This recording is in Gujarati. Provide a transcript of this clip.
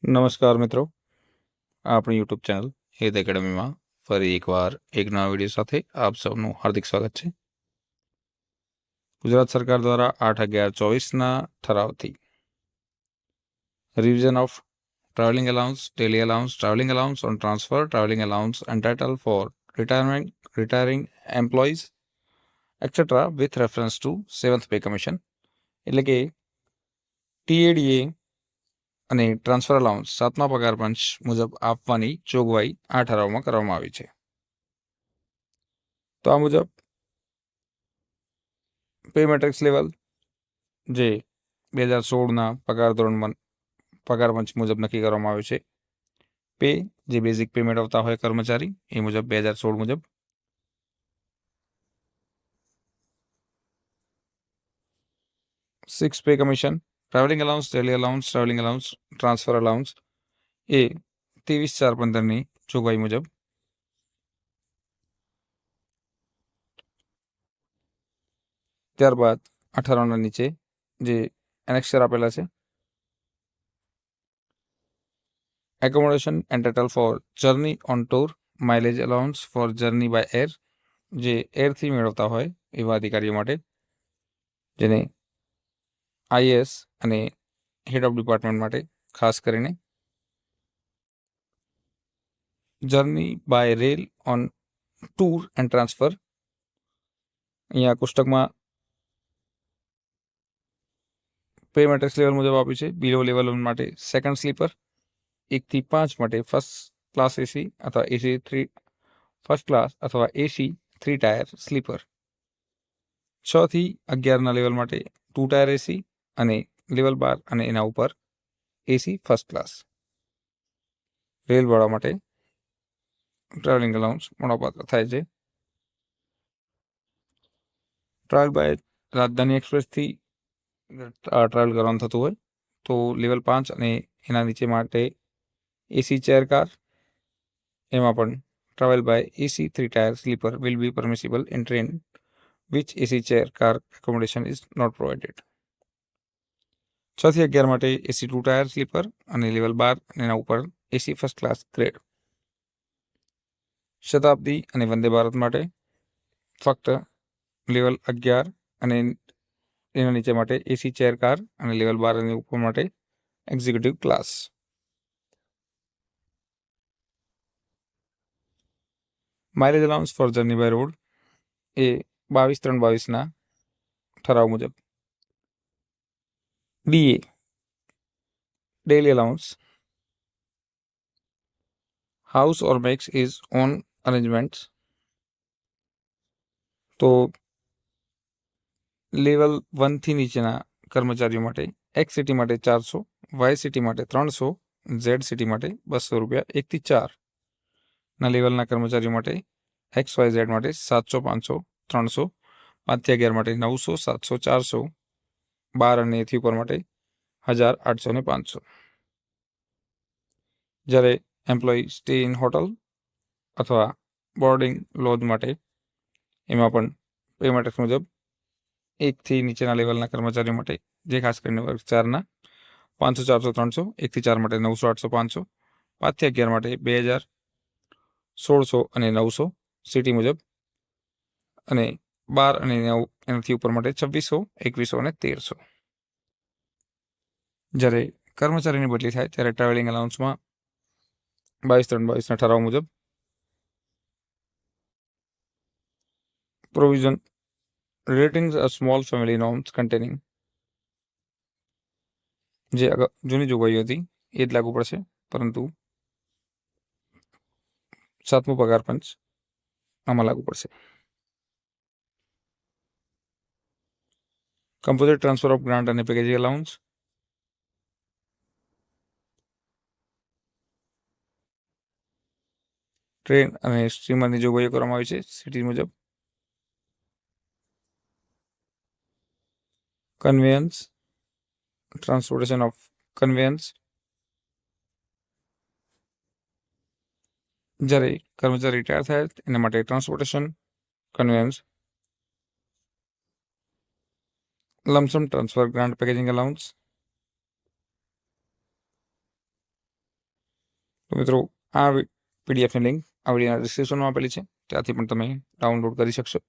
નમસ્કાર મિત્રો, આપણી યુટ્યુબ ચેનલ હેત એકેડમીમાં ફરી એકવાર એક નવા વિડીયો સાથે આપ સૌનું હાર્દિક સ્વાગત છે. ગુજરાત સરકાર દ્વારા 8/11/24ના ઠરાવથી revision of travelling allowance, daily allowance, travelling allowance on transfer, travelling allowance entitle for retiring employees etcetera with reference to 7th pay commission એટલે કે TADA અને ટ્રાન્સફર અલાઉન્સ 7મા પગાર પંચ મુજબ આપવાની જોગવાઈ આ ઠરાવમાં કરવામાં આવી છે. તો આ મુજબ પે મેટ્રિક્સ લેવલ જે 2016ના પગાર ધોરણમાં પગાર પંચ મુજબ નક્કી કરવામાં આવ્યું છે. પે જે બેઝિક પે મેળવતા હોય કર્મચારી એ મુજબ 2016 મુજબ. 6 pay commission, travelling allowance, daily allowance, travelling allowance, transfer allowance એ 23/4/15ની જોગવાઈ મુજબ. ત્યારબાદ 18ના નીચે જે એનેક્સર આપેલા છે. Accommodation entitle for journey on tour, mileage allowance for journey by air જે એરથી મેળવતા હોય એવા અધિકારીઓ માટે, જેને IAS અને હેડ ઓફ ડિપાર્ટમેન્ટ માટે ખાસ કરીને. Journey by rail on tour and transfer, અહીંયા કોષ્ટકમાં પે મેટ્રિક્સ લેવલ મુજબ આપ્યું છે. બિલો લેવલ 1 માટે સેકન્ડ સ્લીપર, 1 થી 5 માટે ફર્સ્ટ ક્લાસ એસી અથવા એસી 3 ફર્સ્ટ ક્લાસ અથવા એસી 3 ટાયર સ્લીપર, 6 થી 11ના લેવલ માટે 2 ટાયર એસી અને લેવલ 12 અને એના ઉપર એસી ફર્સ્ટ ક્લાસ. રેલવાળા માટે ટ્રાવેલિંગ અલાઉન્સ મળવાપાત્ર થાય છે. ટ્રાવેલ બાય રાજધાની એક્સપ્રેસથી ટ્રાવેલ કરવાનું થતું હોય તો લેવલ 5 અને એના નીચે માટે એસી ચેર કાર, એમાં પણ travel by AC 3 tier sleeper will be permissible in train which AC chair car accommodation is not provided. 6 થી 11 માટે એસી 2 ટાયર સ્લીપર અને લેવલ 12 એના ઉપર AC first class grade. Shatabdi અને વંદે ભારત માટે ફક્ત લેવલ 11 અને એના નીચે માટે એસી ચેર કાર અને લેવલ 12 અને ઉપર માટે executive class. Mileage allowance for journey by road એ 22/3/22ના ઠરાવ મુજબ. DA daily allowance house or max is on arrangements, તો લેવલ 1 થી નીચેના કર્મચારીઓ માટે એક્સ સિટી માટે 400, વાય સિટી માટે 300, ઝેડ સિટી માટે 200 રૂપિયા 1 થી 4 ના લેવલના કર્મચારીઓ માટે XYZ માટે 700, 500, 300, 5 થી 11 માટે 900, 700, 400, 12 અને એથી ઉપર માટે 1000, 800 અને 500. જ્યારે એમ્પ્લોય સ્ટે ઇન હોટલ અથવા બોર્ડિંગ લોજ માટે એમાં પણ પે મેટ્રિક્સ મુજબ 1 થી નીચેના લેવલના કર્મચારીઓ માટે જે ખાસ કરીને વર્ગ 4ના 500, 400, 300, 1 થી 4 માટે 900, 800, 500, 5 થી 11 માટે 2000, 1600 અને 900 સિટી મુજબ, અને 12 અને એનાથી ઉપર માટે 2600, 2100 અને 1300. જ્યારે કર્મચારીની બદલી થાય ત્યારે ટ્રાવેલિંગ અલાઉન્સમાં 22/3/22ના ઠરાવ મુજબ provision relating a small family norms containing, જે જૂની જોગવાઈઓ હતી એ જ લાગુ પડશે, પરંતુ 7મો પગાર પંચ આમાં લાગુ પડશે. કમ્પોઝિટ ટ્રાન્સફર ઓફ ગ્રાન્ટ અને પેકેજિંગ અલાઉન્સ, ટ્રેન અને સ્ટીમરની જોગવાઈઓ કરવામાં આવી છે સિટી મુજબ. કન્વેયન્સ ટ્રાન્સપોર્ટેશન ઓફ કન્વેયન્સ, જ્યારે કર્મચારી રિટાયર થાય એના માટે transportation conveyance. Lump sum transfer grant packaging allowance, તો મિત્રો આ પીડીએફની લિંક આ વિડીયોના ડિસ્ક્રિપ્શનમાં આપેલી છે, ત્યાંથી પણ તમે ડાઉનલોડ કરી શકશો.